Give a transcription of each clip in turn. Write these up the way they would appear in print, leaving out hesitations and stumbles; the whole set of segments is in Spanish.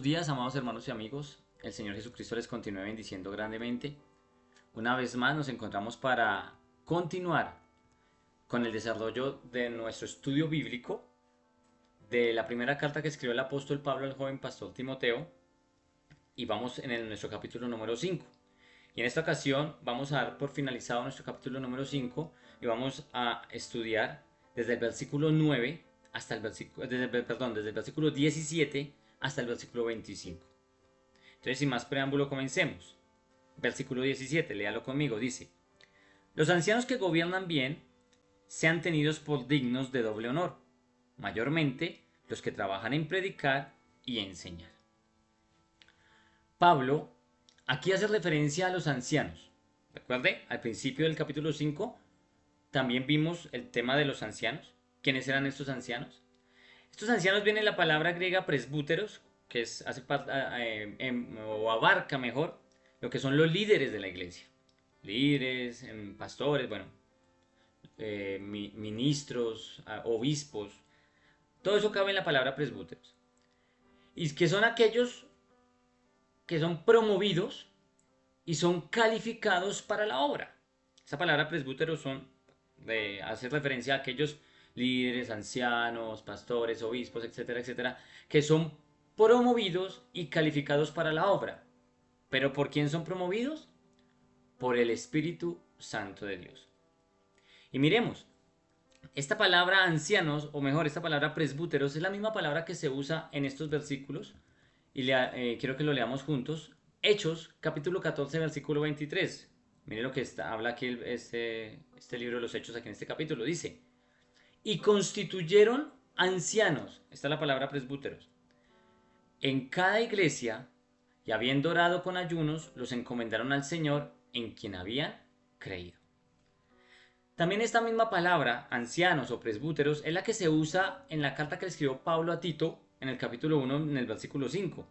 buenos días, amados hermanos y amigos. El Señor Jesucristo les continúe bendiciendo grandemente. Una vez más nos encontramos para continuar con el desarrollo de nuestro estudio bíblico de la primera carta que escribió el apóstol Pablo al joven pastor Timoteo. Y vamos en nuestro capítulo número 5. Y en esta ocasión vamos a dar por finalizado nuestro capítulo número 5 y vamos a estudiar desde el versículo 9 hasta el versículo, desde el versículo 17 hasta el versículo 25. Entonces, sin más preámbulo, comencemos. Versículo 17, léalo conmigo, dice: Los ancianos que gobiernan bien sean tenidos por dignos de doble honor, mayormente los que trabajan en predicar y enseñar. Pablo aquí hace referencia a los ancianos. Recuerde, al principio del capítulo 5 también vimos el tema de los ancianos. ¿Quiénes eran estos ancianos? Estos ancianos viene la palabra griega presbúteros, que es, hace parte, o abarca mejor lo que son los líderes de la iglesia. Líderes, pastores, bueno, ministros, obispos. Todo eso cabe en la palabra presbúteros. Y que son aquellos que son promovidos y son calificados para la obra. Esa palabra presbúteros hace referencia a aquellos líderes, ancianos, pastores, obispos, etcétera, etcétera, que son promovidos y calificados para la obra. ¿Pero por quién son promovidos? Por el Espíritu Santo de Dios. Y miremos, esta palabra ancianos, o mejor, esta palabra presbúteros, es la misma palabra que se usa en estos versículos, y quiero que lo leamos juntos. Hechos, capítulo 14, versículo 23. Mire lo que habla aquí este libro de los Hechos, aquí en este capítulo. Dice: y constituyeron ancianos, esta es la palabra presbúteros, en cada iglesia, y habiendo orado con ayunos, los encomendaron al Señor en quien habían creído. También esta misma palabra, ancianos o presbúteros, es la que se usa en la carta que le escribió Pablo a Tito en el capítulo 1, en el versículo 5.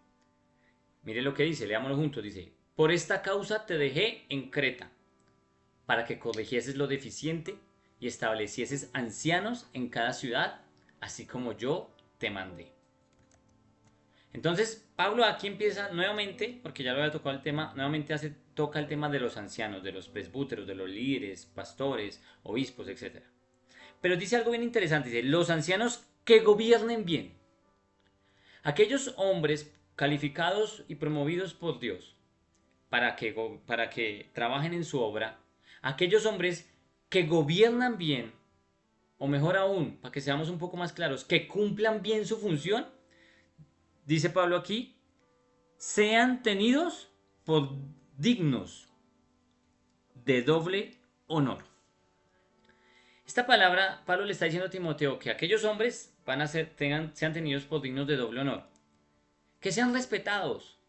Mire lo que dice, leámoslo juntos, dice: por esta causa te dejé en Creta, para que corrigieses lo deficiente y establecieses ancianos en cada ciudad, así como yo te mandé. Entonces, Pablo aquí empieza nuevamente, porque ya lo había tocado el tema, nuevamente toca el tema de los ancianos, de los presbúteros, de los líderes, pastores, obispos, etc. Pero dice algo bien interesante, dice: los ancianos que gobiernen bien. Aquellos hombres calificados y promovidos por Dios para que trabajen en su obra, aquellos hombres que gobiernan bien, o mejor aún, para que seamos un poco más claros, que cumplan bien su función, dice Pablo aquí, sean tenidos por dignos de doble honor. Esta palabra, Pablo le está diciendo a Timoteo que aquellos hombres sean tenidos por dignos de doble honor, que sean respetados.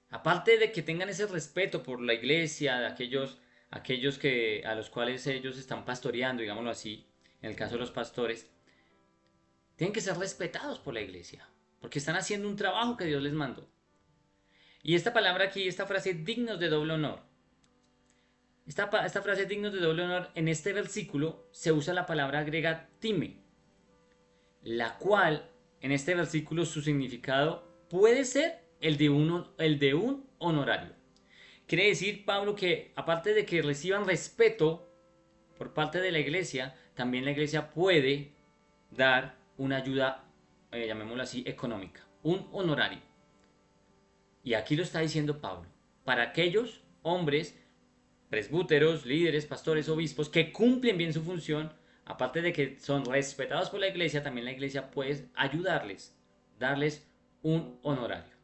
Aparte de que tengan ese respeto por la iglesia, de aquellos a los cuales ellos están pastoreando, digámoslo así, en el caso de los pastores, tienen que ser respetados por la iglesia, porque están haciendo un trabajo que Dios les mandó. Y esta palabra aquí, esta frase, dignos de doble honor, esta frase, dignos de doble honor, en este versículo se usa la palabra griega time, la cual, en este versículo, su significado puede ser el de un honorario. Quiere decir, Pablo, que aparte de que reciban respeto por parte de la iglesia, también la iglesia puede dar una ayuda, llamémoslo así, económica, un honorario. Y aquí lo está diciendo Pablo, para aquellos hombres, presbúteros, líderes, pastores, obispos, que cumplen bien su función, aparte de que son respetados por la iglesia, también la iglesia puede ayudarles, darles un honorario.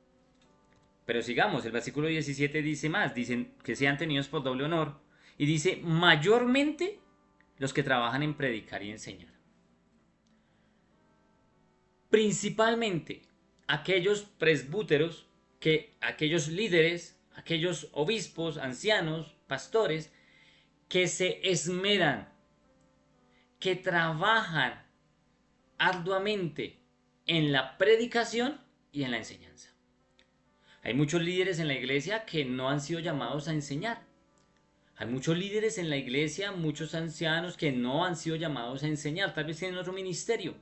Pero sigamos, el versículo 17 dice más, dicen que sean tenidos por doble honor, y dice mayormente los que trabajan en predicar y enseñar. Principalmente aquellos presbúteros, aquellos líderes, aquellos obispos, ancianos, pastores, que se esmeran, que trabajan arduamente en la predicación y en la enseñanza. Hay muchos líderes en la iglesia que no han sido llamados a enseñar. Hay muchos líderes en la iglesia, muchos ancianos que no han sido llamados a enseñar. Tal vez tienen otro ministerio.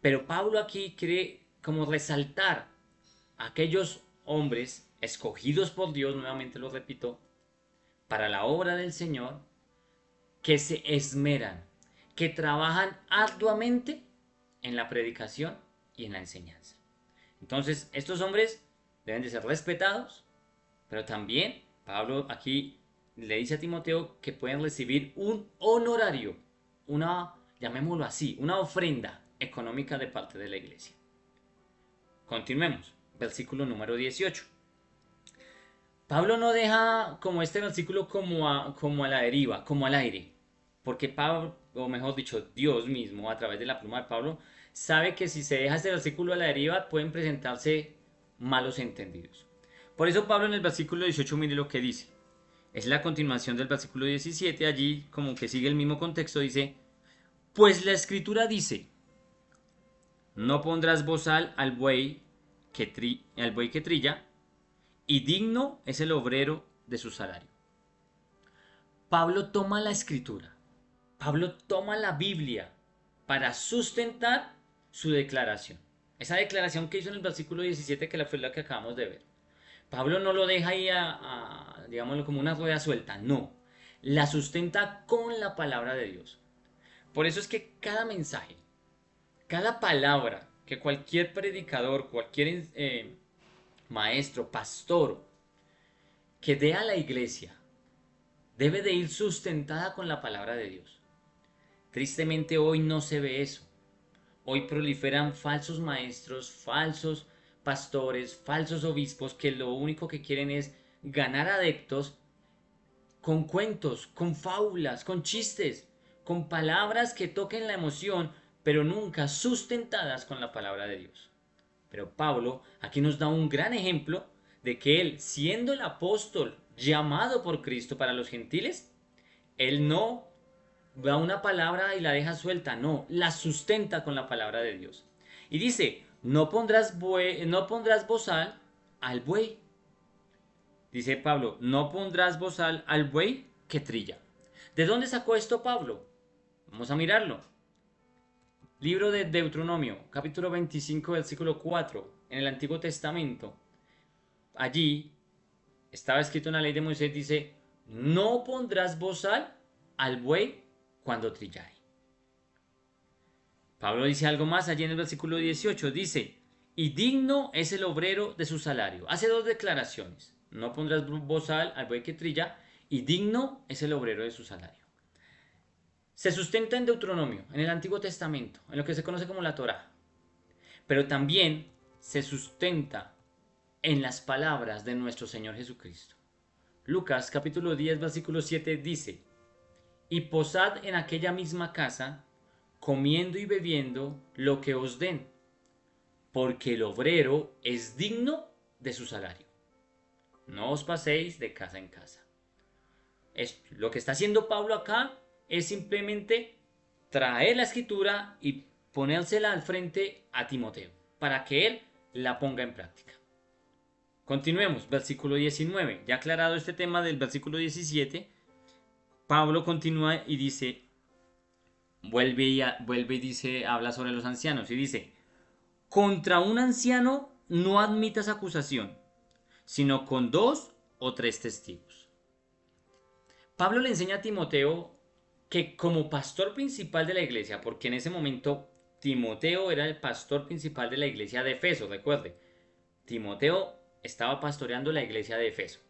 Pero Pablo aquí quiere como resaltar aquellos hombres escogidos por Dios, nuevamente lo repito, para la obra del Señor, que se esmeran, que trabajan arduamente en la predicación y en la enseñanza. Entonces, estos hombres deben de ser respetados, pero también Pablo aquí le dice a Timoteo que pueden recibir un honorario, una, llamémoslo así, una ofrenda económica de parte de la iglesia. Continuemos, versículo número 18. Pablo no deja como este versículo como a la deriva, como al aire, porque Pablo, o mejor dicho, Dios mismo, a través de la pluma de Pablo, sabe que si se deja este versículo a la deriva pueden presentarse malos entendidos. Por eso Pablo en el versículo 18 mire lo que dice. Es la continuación del versículo 17, allí como que sigue el mismo contexto, dice, pues la escritura dice, no pondrás bozal al buey que trilla, y digno es el obrero de su salario. Pablo toma la escritura, Pablo toma la Biblia para sustentar su declaración. Esa declaración que hizo en el versículo 17, que fue la que acabamos de ver. Pablo no lo deja ahí digámoslo, como una rueda suelta, no. La sustenta con la palabra de Dios. Por eso es que cada mensaje, cada palabra que cualquier predicador, cualquier maestro, pastor, que dé a la iglesia, debe de ir sustentada con la palabra de Dios. Tristemente hoy no se ve eso. Hoy proliferan falsos maestros, falsos pastores, falsos obispos que lo único que quieren es ganar adeptos con cuentos, con fábulas, con chistes, con palabras que toquen la emoción, pero nunca sustentadas con la palabra de Dios. Pero Pablo aquí nos da un gran ejemplo de que él, siendo el apóstol llamado por Cristo para los gentiles, él no da una palabra y la deja suelta, no, la sustenta con la palabra de Dios. Y dice, no pondrás bozal al buey. Dice Pablo, no pondrás bozal al buey que trilla. ¿De dónde sacó esto Pablo? Vamos a mirarlo. Libro de Deuteronomio, capítulo 25, versículo 4, en el Antiguo Testamento. Allí estaba escrito en la ley de Moisés, dice, no pondrás bozal al buey cuando trillare. Pablo dice algo más allí en el versículo 18, dice, y digno es el obrero de su salario. Hace dos declaraciones, no pondrás bozal al buey que trilla, y digno es el obrero de su salario. Se sustenta en Deuteronomio, en el Antiguo Testamento, en lo que se conoce como la Torá, pero también se sustenta en las palabras de nuestro Señor Jesucristo. Lucas capítulo 10 versículo 7 dice, y posad en aquella misma casa, comiendo y bebiendo lo que os den, porque el obrero es digno de su salario. No os paséis de casa en casa. Lo que está haciendo Pablo acá es simplemente traer la escritura y ponérsela al frente a Timoteo, para que él la ponga en práctica. Continuemos, versículo 19. Ya aclarado este tema del versículo 17, Pablo continúa y dice, vuelve y dice, habla sobre los ancianos y dice, contra un anciano no admitas acusación, sino con 2 o 3 testigos. Pablo le enseña a Timoteo que como pastor principal de la iglesia, porque en ese momento Timoteo era el pastor principal de la iglesia de Efeso, recuerde, Timoteo estaba pastoreando la iglesia de Efeso.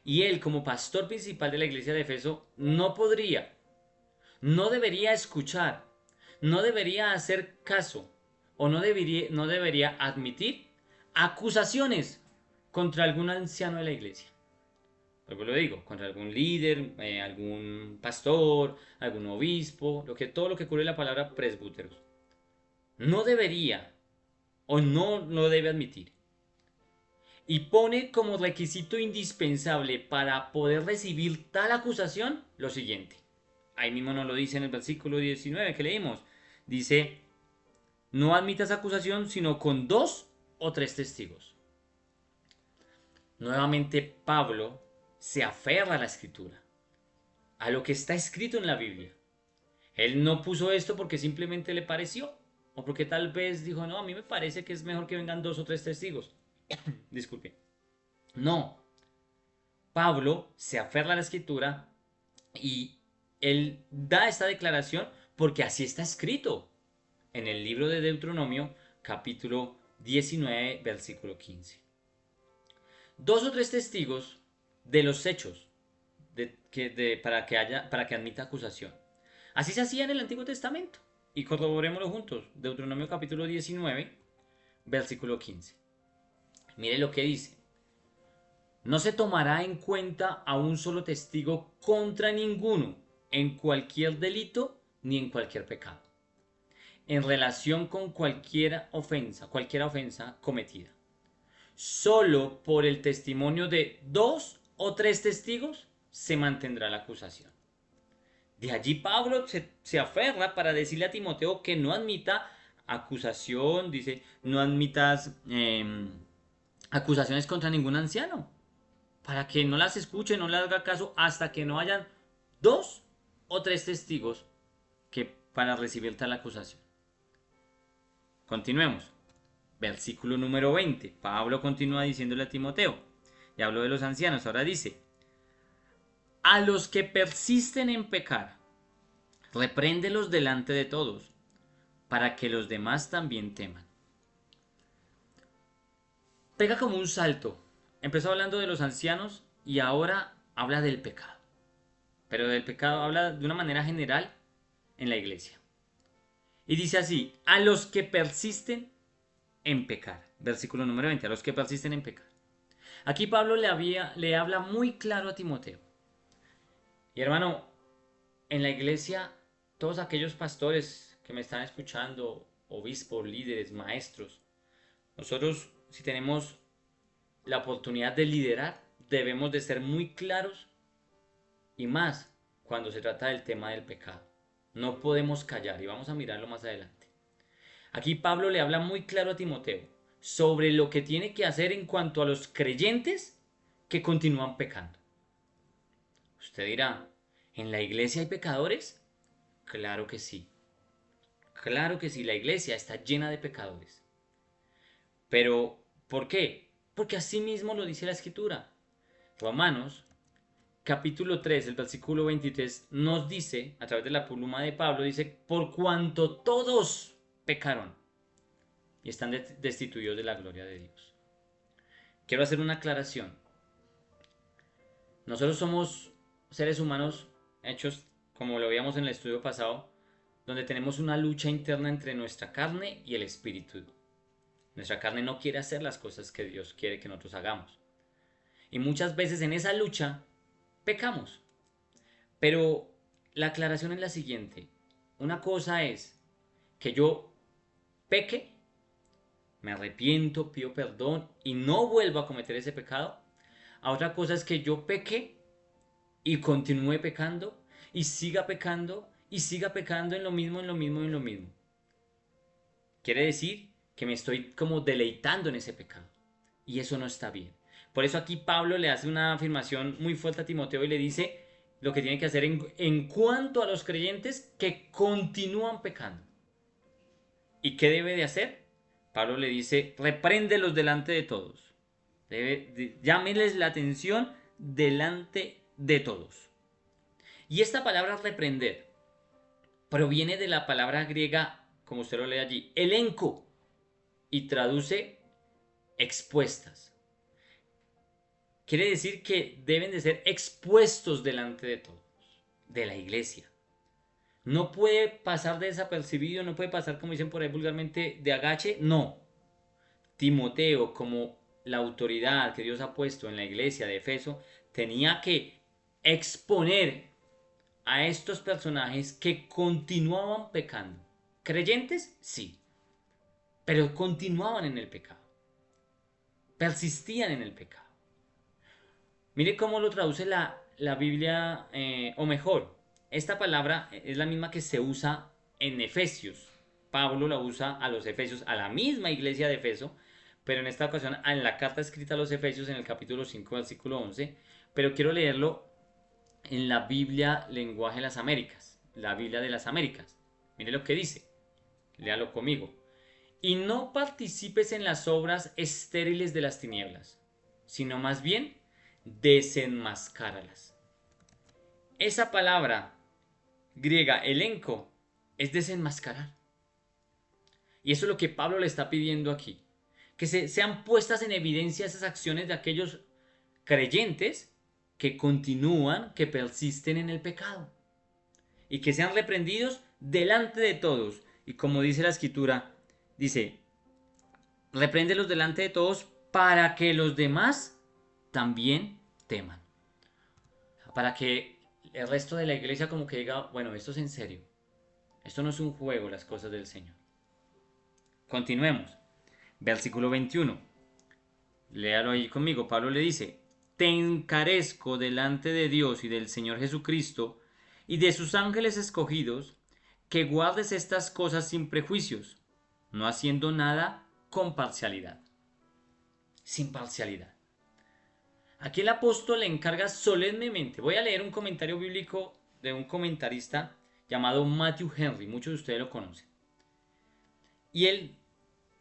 Y él como pastor principal de la iglesia de Efeso no debería escuchar, no debería hacer caso o no debería admitir acusaciones contra algún anciano de la iglesia. Luego lo digo, contra algún líder, algún pastor, algún obispo, todo lo que cubre la palabra presbúteros. No debería o no lo debe admitir. Y pone como requisito indispensable para poder recibir tal acusación lo siguiente. Ahí mismo nos lo dice en el versículo 19 que leímos. Dice, no admitas acusación sino con 2 o 3 testigos. Nuevamente Pablo se aferra a la escritura, a lo que está escrito en la Biblia. Él no puso esto porque simplemente le pareció, o porque tal vez dijo, no, a mí me parece que es mejor que vengan 2 o 3 testigos. Disculpe. No, Pablo se aferra a la escritura y él da esta declaración porque así está escrito en el libro de Deuteronomio, capítulo 19, versículo 15. Dos o tres testigos de los hechos para que admita acusación. Así se hacía en el Antiguo Testamento. Y corroborémoslo juntos. Deuteronomio capítulo 19, versículo 15. Mire lo que dice. No se tomará en cuenta a un solo testigo contra ninguno en cualquier delito ni en cualquier pecado, en relación con cualquier ofensa cometida. Solo por el testimonio de dos o tres testigos se mantendrá la acusación. De allí Pablo se aferra para decirle a Timoteo que no admita acusación, dice, no admitas acusaciones contra ningún anciano, para que no las escuche, no le haga caso hasta que no hayan dos o tres testigos que para recibir tal acusación. Continuemos. Versículo número 20. Pablo continúa diciéndole a Timoteo, y habló de los ancianos, ahora dice, a los que persisten en pecar, repréndelos delante de todos, para que los demás también teman. Pega como un salto. Empezó hablando de los ancianos y ahora habla del pecado. Pero del pecado habla de una manera general en la iglesia. Y dice así, a los que persisten en pecar. Versículo número 20, a los que persisten en pecar. Aquí Pablo le habla muy claro a Timoteo. Y hermano, en la iglesia, todos aquellos pastores que me están escuchando, obispos, líderes, maestros, nosotros si tenemos la oportunidad de liderar, debemos de ser muy claros y más cuando se trata del tema del pecado. No podemos callar y vamos a mirarlo más adelante. Aquí Pablo le habla muy claro a Timoteo sobre lo que tiene que hacer en cuanto a los creyentes que continúan pecando. Usted dirá, ¿en la iglesia hay pecadores? Claro que sí. Claro que sí, la iglesia está llena de pecadores. Pero, ¿por qué? Porque así mismo lo dice la escritura. Romanos, capítulo 3, el versículo 23, nos dice, a través de la pluma de Pablo, dice, por cuanto todos pecaron y están destituidos de la gloria de Dios. Quiero hacer una aclaración. Nosotros somos seres humanos hechos, como lo veíamos en el estudio pasado, donde tenemos una lucha interna entre nuestra carne y el espíritu. Nuestra carne no quiere hacer las cosas que Dios quiere que nosotros hagamos. Y muchas veces en esa lucha pecamos. Pero la aclaración es la siguiente. Una cosa es que yo peque, me arrepiento, pido perdón y no vuelvo a cometer ese pecado. A otra cosa es que yo peque y continúe pecando y siga pecando y siga pecando en lo mismo, en lo mismo, en lo mismo. Quiere decir que me estoy como deleitando en ese pecado. Y eso no está bien. Por eso aquí Pablo le hace una afirmación muy fuerte a Timoteo y le dice lo que tiene que hacer en cuanto a los creyentes que continúan pecando. ¿Y qué debe de hacer? Pablo le dice, repréndelos delante de todos. Llámeles la atención delante de todos. Y esta palabra reprender proviene de la palabra griega, como usted lo lee allí, elenco, y traduce expuestas. Quiere decir que deben de ser expuestos delante de todos, de la iglesia. No puede pasar desapercibido, no puede pasar, como dicen por ahí vulgarmente, de agache, no. Timoteo, como la autoridad que Dios ha puesto en la iglesia de Efeso, tenía que exponer a estos personajes que continuaban pecando. ¿Creyentes? Sí. Pero continuaban en el pecado. Persistían en el pecado. Mire cómo lo traduce la Biblia, o mejor, esta palabra es la misma que se usa en Efesios. Pablo la usa a los Efesios, a la misma iglesia de Efeso, pero en esta ocasión en la carta escrita a los Efesios en el capítulo 5, versículo 11, pero quiero leerlo en la Biblia lenguaje de las Américas, la Biblia de las Américas. Mire lo que dice, léalo conmigo. y no participes en las obras estériles de las tinieblas, sino más bien desenmascáralas. Esa palabra griega, elenco, es desenmascarar. Y eso es lo que Pablo le está pidiendo aquí. Que sean puestas en evidencia esas acciones de aquellos creyentes que continúan, que persisten en el pecado. Y que sean reprendidos delante de todos. Y como dice la escritura, dice, repréndelos delante de todos para que los demás también teman. Para que el resto de la iglesia como que diga, bueno, esto es en serio. Esto no es un juego, las cosas del Señor. Continuemos. Versículo 21. Léalo ahí conmigo. Pablo le dice, te encarezco delante de Dios y del Señor Jesucristo y de sus ángeles escogidos, que guardes estas cosas sin prejuicios, no haciendo nada con parcialidad. Sin parcialidad. Aquí el apóstol le encarga solemnemente. Voy a leer un comentario bíblico de un comentarista llamado Matthew Henry. Muchos de ustedes lo conocen. Y él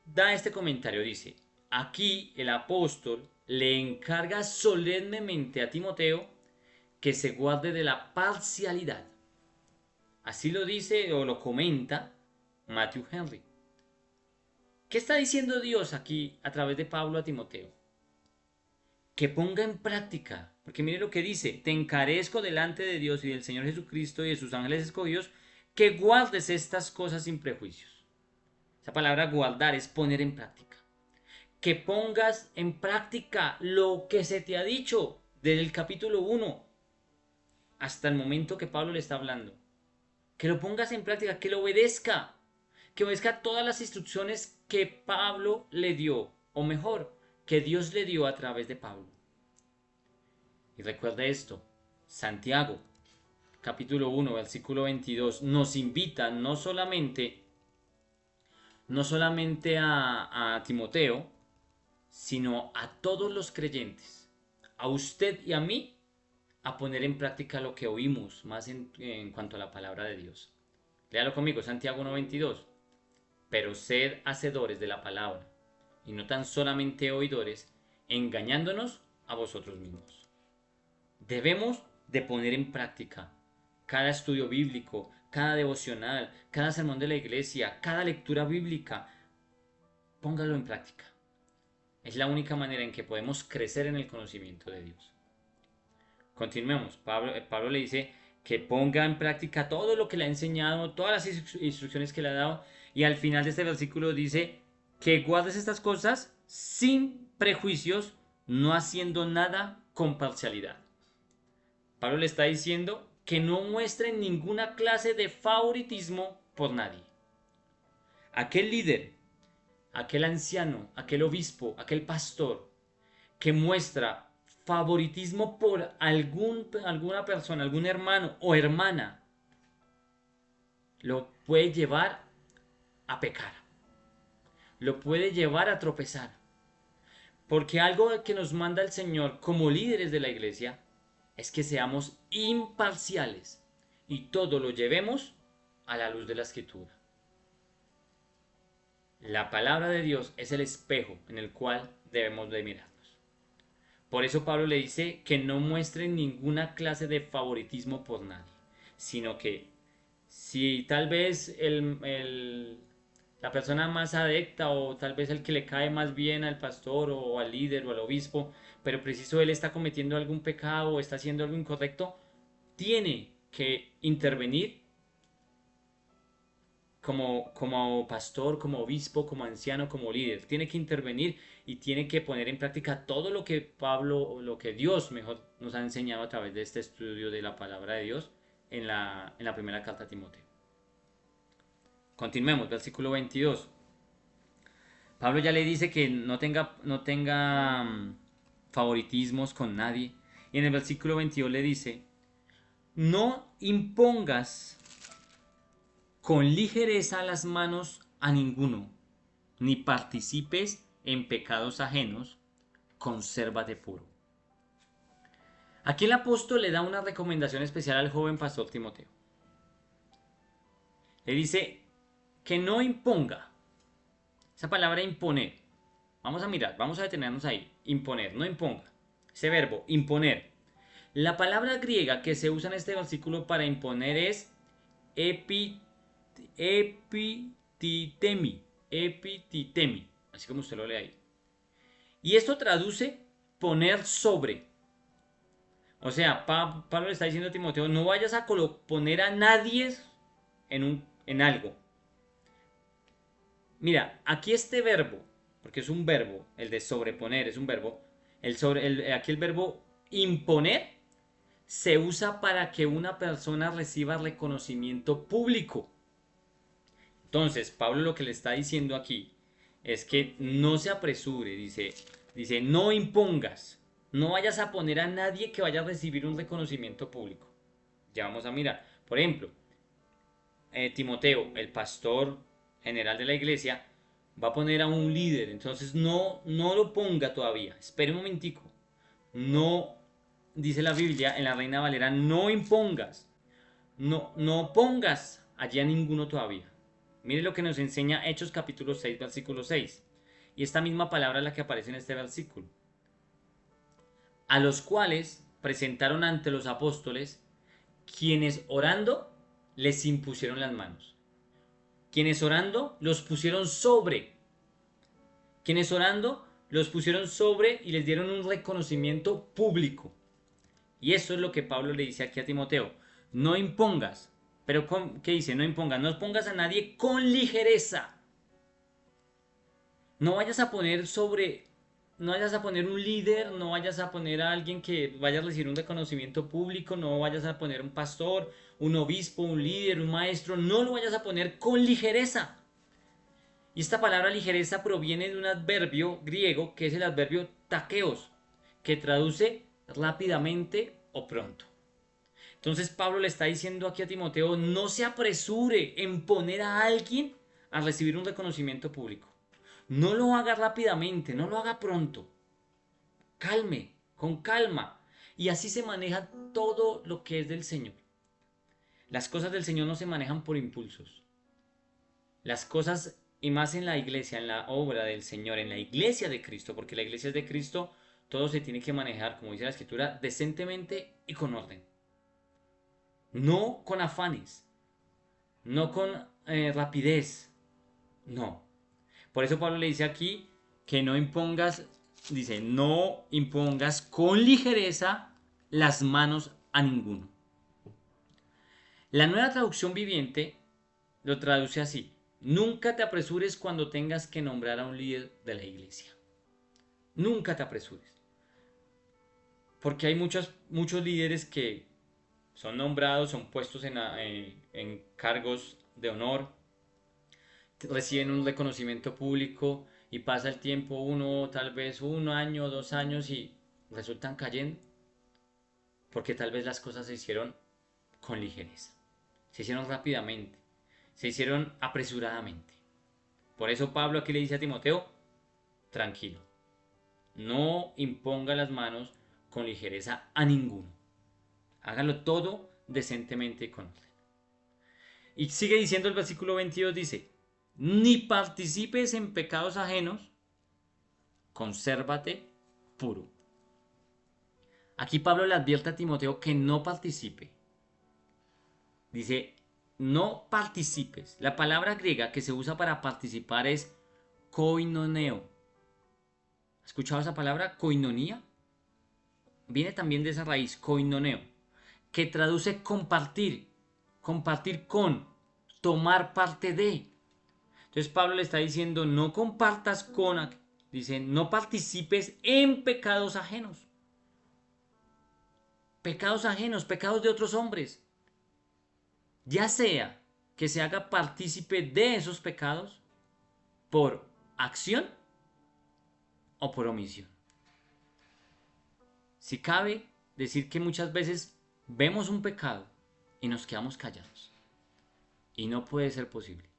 da este comentario. Dice, aquí el apóstol le encarga solemnemente a Timoteo que se guarde de la parcialidad. Así lo dice o lo comenta Matthew Henry. ¿Qué está diciendo Dios aquí a través de Pablo a Timoteo? Que ponga en práctica, porque mire lo que dice, te encarezco delante de Dios y del Señor Jesucristo y de sus ángeles escogidos, que guardes estas cosas sin prejuicios. Esa palabra guardar es poner en práctica. Que pongas en práctica lo que se te ha dicho desde el capítulo 1 hasta el momento que Pablo le está hablando. Que lo pongas en práctica, que lo obedezca. Que obedezca todas las instrucciones que Pablo le dio, o mejor, que Dios le dio a través de Pablo. Y recuerde esto, Santiago, capítulo 1, versículo 22, nos invita no solamente a Timoteo, sino a todos los creyentes, a usted y a mí, a poner en práctica lo que oímos, más en cuanto a la palabra de Dios. Léalo conmigo, Santiago 1:22. Pero sed hacedores de la palabra, y no tan solamente oidores, engañándonos a vosotros mismos. Debemos de poner en práctica cada estudio bíblico, cada devocional, cada sermón de la iglesia, cada lectura bíblica. Póngalo en práctica. Es la única manera en que podemos crecer en el conocimiento de Dios. Continuemos. Pablo le dice que ponga en práctica todo lo que le ha enseñado, todas las instrucciones que le ha dado, y al final de este versículo dice que guardes estas cosas sin prejuicios, no haciendo nada con parcialidad. Pablo le está diciendo que no muestren ninguna clase de favoritismo por nadie. Aquel líder, aquel anciano, aquel obispo, aquel pastor que muestra favoritismo por alguna persona, algún hermano o hermana, lo puede llevar a pecar, lo puede llevar a tropezar. Porque algo que nos manda el Señor como líderes de la iglesia es que seamos imparciales y todo lo llevemos a la luz de la Escritura. La palabra de Dios es el espejo en el cual debemos de mirarnos. Por eso Pablo le dice que no muestren ninguna clase de favoritismo por nadie, sino que si tal vez la persona más adecta o tal vez el que le cae más bien al pastor o al líder o al obispo, pero preciso él está cometiendo algún pecado o está haciendo algo incorrecto, tiene que intervenir como pastor, como obispo, como anciano, como líder. Tiene que intervenir y tiene que poner en práctica todo lo que Pablo, lo que Dios mejor nos ha enseñado a través de este estudio de la palabra de Dios en la primera carta a Timoteo. Continuemos, versículo 22. Pablo ya le dice que no tenga favoritismos con nadie. Y en el versículo 22 le dice, no impongas con ligereza las manos a ninguno, ni participes en pecados ajenos, consérvate puro. Aquí el apóstol le da una recomendación especial al joven pastor Timoteo. Le dice que no imponga. Esa palabra imponer. Vamos a mirar, vamos a detenernos ahí. Imponer, no imponga. Ese verbo, imponer. La palabra griega que se usa en este versículo para imponer es epititemi. Epititemi. Así como usted lo lee ahí. Y esto traduce poner sobre. O sea, Pablo le está diciendo a Timoteo, no vayas a poner a nadie en algo. Mira, aquí este verbo, porque es un verbo, el de sobreponer es un verbo, aquí el verbo imponer se usa para que una persona reciba reconocimiento público. Entonces, Pablo lo que le está diciendo aquí es que no se apresure, dice, no impongas, no vayas a poner a nadie que vaya a recibir un reconocimiento público. Ya vamos a mirar. Por ejemplo, Timoteo, el pastor general de la iglesia, va a poner a un líder. Entonces no lo ponga todavía. Espere un momentico. No, dice la Biblia en la Reina Valera, no impongas. No pongas allí a ninguno todavía. Mire lo que nos enseña Hechos capítulo 6, versículo 6. Y esta misma palabra es la que aparece en este versículo. A los cuales presentaron ante los apóstoles, quienes orando les impusieron las manos. Quienes orando los pusieron sobre. Quienes orando los pusieron sobre y les dieron un reconocimiento público. Y eso es lo que Pablo le dice aquí a Timoteo. No impongas. Pero ¿qué dice? No impongas. No pongas a nadie con ligereza. No vayas a poner sobre. No vayas a poner un líder, no vayas a poner a alguien que vaya a recibir un reconocimiento público, no vayas a poner un pastor, un obispo, un líder, un maestro, no lo vayas a poner con ligereza. Y esta palabra ligereza proviene de un adverbio griego que es el adverbio takeos, que traduce rápidamente o pronto. Entonces Pablo le está diciendo aquí a Timoteo, no se apresure en poner a alguien a recibir un reconocimiento público. No lo haga rápidamente, no lo haga pronto. Calme, con calma. Y así se maneja todo lo que es del Señor. Las cosas del Señor no se manejan por impulsos. Las cosas, y más en la iglesia, en la obra del Señor, en la iglesia de Cristo, porque la iglesia es de Cristo, todo se tiene que manejar, como dice la Escritura, decentemente y con orden. No con afanes, no con rapidez, no. Por eso Pablo le dice aquí que no impongas, dice, no impongas con ligereza las manos a ninguno. La nueva traducción viviente lo traduce así. Nunca te apresures cuando tengas que nombrar a un líder de la iglesia. Nunca te apresures. Porque hay muchos líderes que son nombrados, son puestos en cargos de honor, reciben un reconocimiento público y pasa el tiempo, tal vez un año, 2 años y resultan cayendo. Porque tal vez las cosas se hicieron con ligereza, se hicieron rápidamente, se hicieron apresuradamente. Por eso Pablo aquí le dice a Timoteo, tranquilo, no imponga las manos con ligereza a ninguno. Hágalo todo decentemente y con orden. Y sigue diciendo el versículo 22, dice, ni participes en pecados ajenos, consérvate puro. Aquí Pablo le advierte a Timoteo que no participe. Dice, no participes. La palabra griega que se usa para participar es koinoneo. ¿Has escuchado esa palabra? Koinonía. Viene también de esa raíz, koinoneo, que traduce compartir, compartir con, tomar parte de. Entonces Pablo le está diciendo, no compartas con, dice, no participes en pecados ajenos. Pecados ajenos, pecados de otros hombres. Ya sea que se haga partícipe de esos pecados por acción o por omisión. Si cabe decir que muchas veces vemos un pecado y nos quedamos callados. Y no puede ser posible.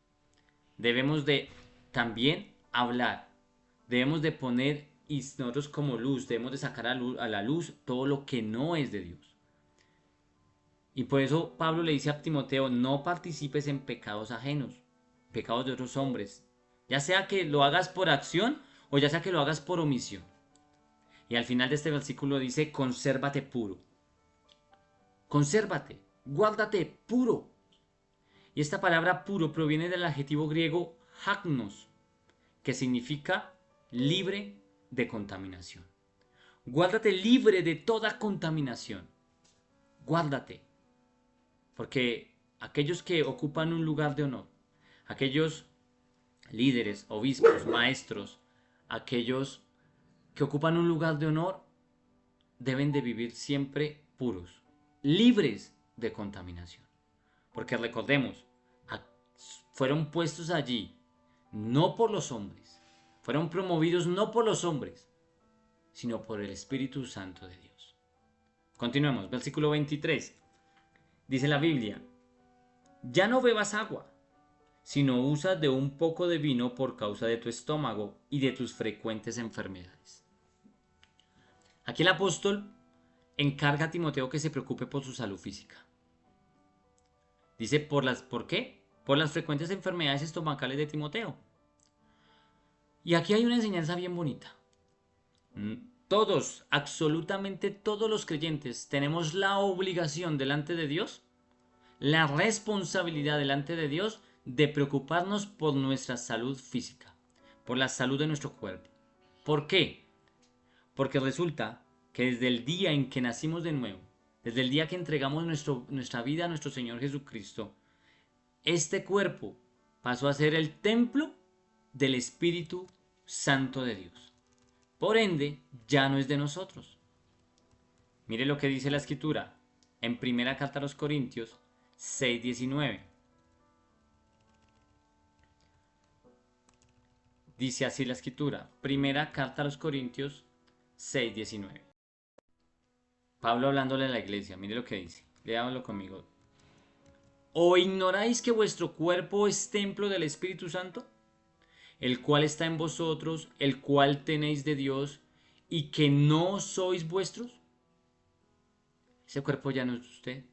Debemos de también hablar. Debemos de poner, y nosotros como luz, debemos de sacar a la luz todo lo que no es de Dios. Y por eso Pablo le dice a Timoteo, no participes en pecados ajenos, pecados de otros hombres, ya sea que lo hagas por acción o ya sea que lo hagas por omisión. Y al final de este versículo dice, consérvate puro. Consérvate, guárdate puro. Y esta palabra puro proviene del adjetivo griego hagnos, que significa libre de contaminación. Guárdate libre de toda contaminación. Guárdate. Porque aquellos que ocupan un lugar de honor, aquellos líderes, obispos, maestros, aquellos que ocupan un lugar de honor, deben de vivir siempre puros, libres de contaminación. Porque recordemos, fueron puestos allí no por los hombres, fueron promovidos no por los hombres, sino por el Espíritu Santo de Dios. Continuemos, versículo 23. Dice la Biblia, ya no bebas agua, sino usa de un poco de vino por causa de tu estómago y de tus frecuentes enfermedades. Aquí el apóstol encarga a Timoteo que se preocupe por su salud física. Dice, ¿por qué? Por las frecuentes enfermedades estomacales de Timoteo. Y aquí hay una enseñanza bien bonita. Todos, absolutamente todos los creyentes, tenemos la obligación delante de Dios, la responsabilidad delante de Dios de preocuparnos por nuestra salud física, por la salud de nuestro cuerpo. ¿Por qué? Porque resulta que desde el día en que nacimos de nuevo, desde el día que entregamos nuestra vida a nuestro Señor Jesucristo, este cuerpo pasó a ser el templo del Espíritu Santo de Dios. Por ende, ya no es de nosotros. Mire lo que dice la Escritura en Primera Carta a los Corintios 6:19. Dice así la Escritura, Primera Carta a los Corintios 6:19. Pablo hablándole a la iglesia, mire lo que dice, léamelo conmigo. ¿O ignoráis que vuestro cuerpo es templo del Espíritu Santo, el cual está en vosotros, el cual tenéis de Dios, y que no sois vuestros? Ese cuerpo ya no es de usted.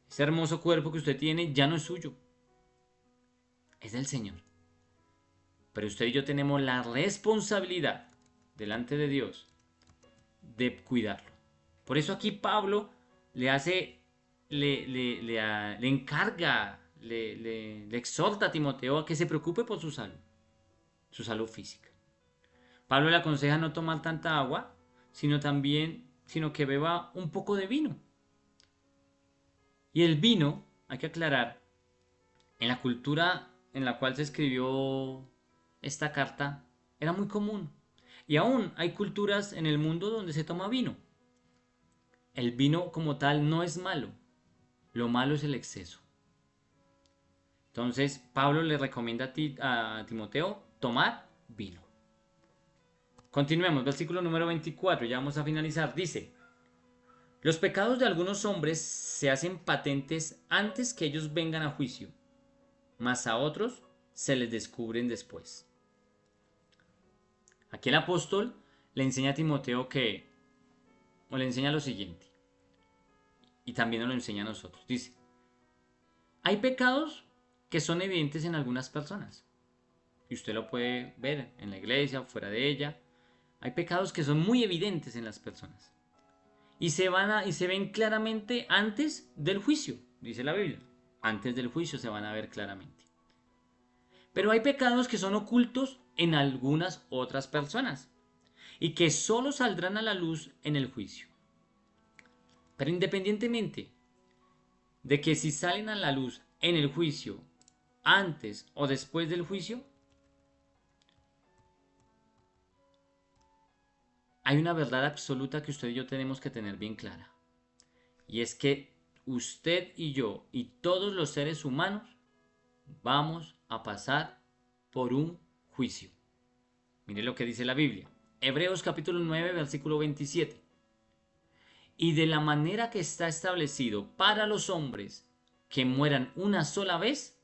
Ese hermoso cuerpo que usted tiene ya no es suyo. Es del Señor. Pero usted y yo tenemos la responsabilidad delante de Dios de cuidarlo. Por eso aquí Pablo le encarga, le exhorta a Timoteo a que se preocupe por su salud física. Pablo le aconseja no tomar tanta agua, sino que beba un poco de vino. Y el vino, hay que aclarar, en la cultura en la cual se escribió esta carta, era muy común. Y aún hay culturas en el mundo donde se toma vino. El vino como tal no es malo. Lo malo es el exceso. Entonces, Pablo le recomienda a Timoteo tomar vino. Continuemos, versículo número 24, ya vamos a finalizar. Dice, los pecados de algunos hombres se hacen patentes antes que ellos vengan a juicio, mas a otros se les descubren después. Aquí el apóstol le enseña a Timoteo le enseña lo siguiente, y también nos lo enseña a nosotros. Dice, hay pecados que son evidentes en algunas personas, y usted lo puede ver en la iglesia o fuera de ella. Hay pecados que son muy evidentes en las personas, y se ven claramente antes del juicio, dice la Biblia. Antes del juicio se van a ver claramente. Pero hay pecados que son ocultos en algunas otras personas y que solo saldrán a la luz en el juicio. Pero independientemente de que si salen a la luz en el juicio, antes o después del juicio, hay una verdad absoluta que usted y yo tenemos que tener bien clara. Y es que usted y yo y todos los seres humanos vamos a pasar por un juicio. Mire lo que dice la Biblia. Hebreos capítulo 9, versículo 27. Y de la manera que está establecido para los hombres que mueran una sola vez,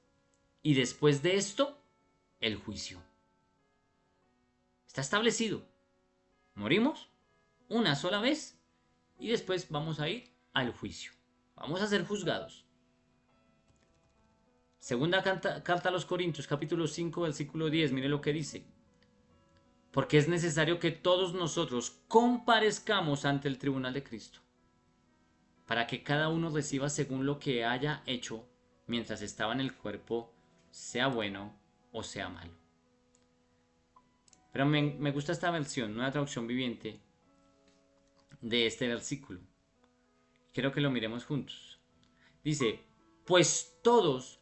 y después de esto, el juicio. Está establecido. Morimos una sola vez y después vamos a ir al juicio. Vamos a ser juzgados. Segunda carta a los Corintios, capítulo 5, versículo 10. Mire lo que dice. Porque es necesario que todos nosotros comparezcamos ante el tribunal de Cristo, para que cada uno reciba según lo que haya hecho mientras estaba en el cuerpo, sea bueno o sea malo. Pero me gusta esta versión, Nueva Traducción Viviente, de este versículo. Quiero que lo miremos juntos. Dice, pues todos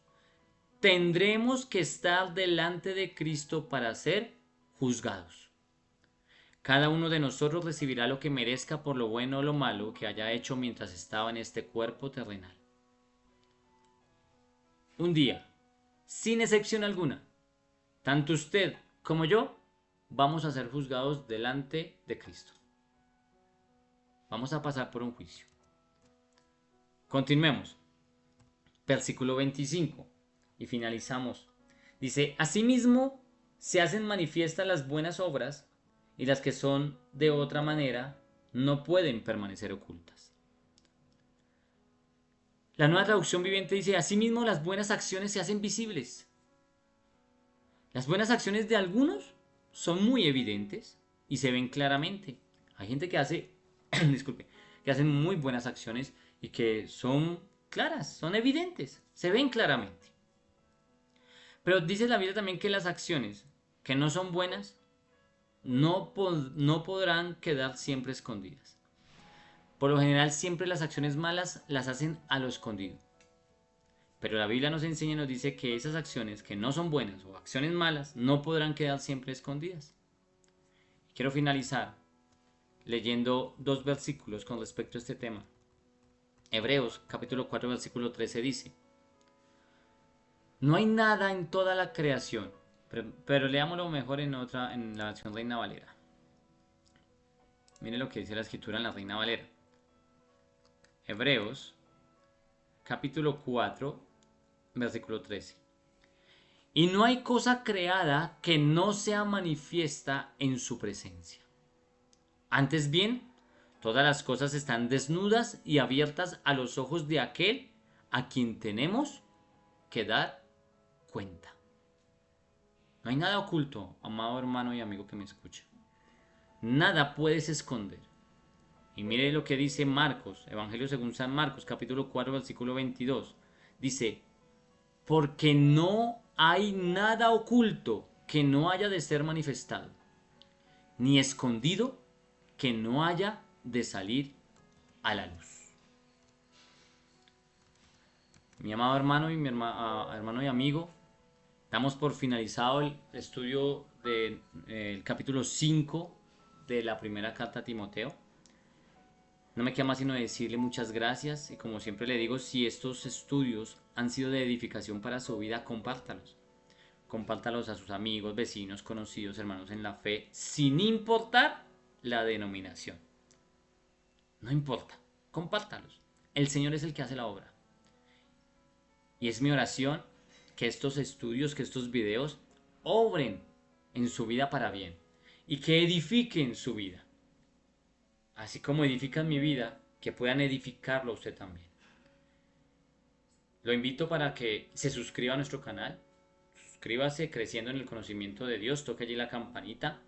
tendremos que estar delante de Cristo para ser juzgados. Cada uno de nosotros recibirá lo que merezca por lo bueno o lo malo que haya hecho mientras estaba en este cuerpo terrenal. Un día, sin excepción alguna, tanto usted como yo vamos a ser juzgados delante de Cristo. Vamos a pasar por un juicio. Continuemos. Versículo 25. Y finalizamos. Dice, asimismo se hacen manifiestas las buenas obras y las que son de otra manera no pueden permanecer ocultas. La Nueva Traducción Viviente dice, asimismo las buenas acciones se hacen visibles. Las buenas acciones de algunos son muy evidentes y se ven claramente. Hay gente que hace, disculpe, que hacen muy buenas acciones y que son claras, son evidentes, se ven claramente. Pero dice la Biblia también que las acciones que no son buenas no podrán quedar siempre escondidas. Por lo general siempre las acciones malas las hacen a lo escondido. Pero la Biblia nos enseña y nos dice que esas acciones que no son buenas o acciones malas no podrán quedar siempre escondidas. Quiero finalizar leyendo dos versículos con respecto a este tema. Hebreos capítulo 4 versículo 13 dice, no hay nada en toda la creación, pero leámoslo mejor en la versión Reina Valera. Mire lo que dice la escritura en la Reina Valera. Hebreos capítulo 4 versículo 13. Y no hay cosa creada que no sea manifiesta en su presencia. Antes bien, todas las cosas están desnudas y abiertas a los ojos de aquel a quien tenemos que dar cuenta. No hay nada oculto, amado hermano y amigo que me escucha. Nada puedes esconder. Y mire lo que dice Marcos, Evangelio según San Marcos, capítulo 4, versículo 22. Dice, porque no hay nada oculto que no haya de ser manifestado, ni escondido que no haya de salir a la luz. Mi amado hermano y hermano y amigo, damos por finalizado el estudio del capítulo 5 de la primera carta a Timoteo. No me queda más sino decirle muchas gracias y como siempre le digo, si estos estudios han sido de edificación para su vida, compártalos. Compártalos a sus amigos, vecinos, conocidos, hermanos en la fe, sin importar la denominación. No importa, compártalos. El Señor es el que hace la obra. Y es mi oración que estos estudios, que estos videos obren en su vida para bien y que edifiquen su vida. Así como edifican mi vida, que puedan edificarlo a usted también. Lo invito para que se suscriba a nuestro canal. Suscríbase creciendo en el conocimiento de Dios. Toque allí la campanita.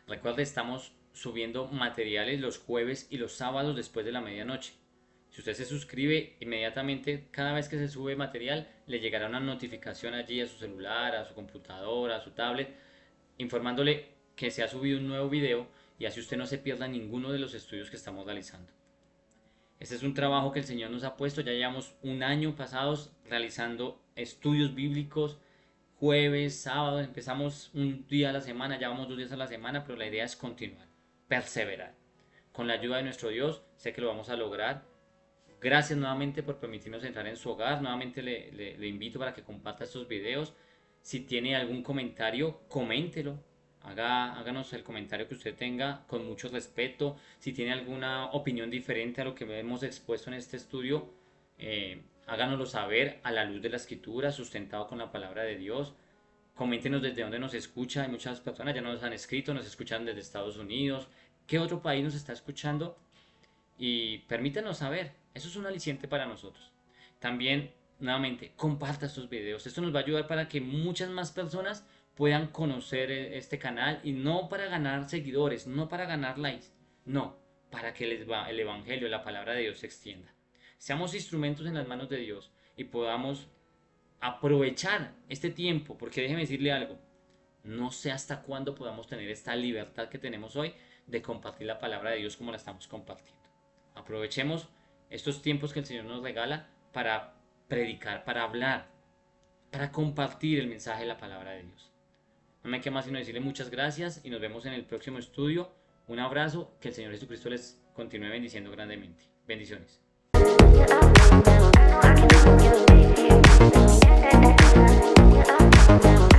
Recuerde, estamos subiendo materiales los jueves y los sábados después de la medianoche. Si usted se suscribe inmediatamente, cada vez que se sube material, le llegará una notificación allí a su celular, a su computadora, a su tablet, informándole que se ha subido un nuevo video y así usted no se pierda ninguno de los estudios que estamos realizando. Este es un trabajo que el Señor nos ha puesto, ya llevamos un año pasados realizando estudios bíblicos, jueves, sábados, empezamos un día a la semana, ya vamos 2 días a la semana, pero la idea es continuar, perseverar. Con la ayuda de nuestro Dios, sé que lo vamos a lograr. Gracias nuevamente por permitirnos entrar en su hogar, nuevamente le invito para que comparta estos videos. Si tiene algún comentario, coméntelo. Háganos el comentario que usted tenga con mucho respeto. Si tiene alguna opinión diferente a lo que hemos expuesto en este estudio, háganoslo saber a la luz de la escritura, sustentado con la palabra de Dios. Coméntenos desde dónde nos escucha. Hay muchas personas ya nos han escrito, nos escuchan desde Estados Unidos. ¿Qué otro país nos está escuchando? Y permítanos saber. Eso es un aliciente para nosotros. También nuevamente, comparta estos videos. Esto nos va a ayudar para que muchas más personas puedan conocer este canal, y no para ganar seguidores, no para ganar likes, no, para que el evangelio, la palabra de Dios se extienda. Seamos instrumentos en las manos de Dios y podamos aprovechar este tiempo, porque déjeme decirle algo, no sé hasta cuándo podamos tener esta libertad que tenemos hoy de compartir la palabra de Dios como la estamos compartiendo. Aprovechemos estos tiempos que el Señor nos regala para predicar, para hablar, para compartir el mensaje de la palabra de Dios. No me queda más sino decirle muchas gracias y nos vemos en el próximo estudio. Un abrazo, que el Señor Jesucristo les continúe bendiciendo grandemente. Bendiciones. I can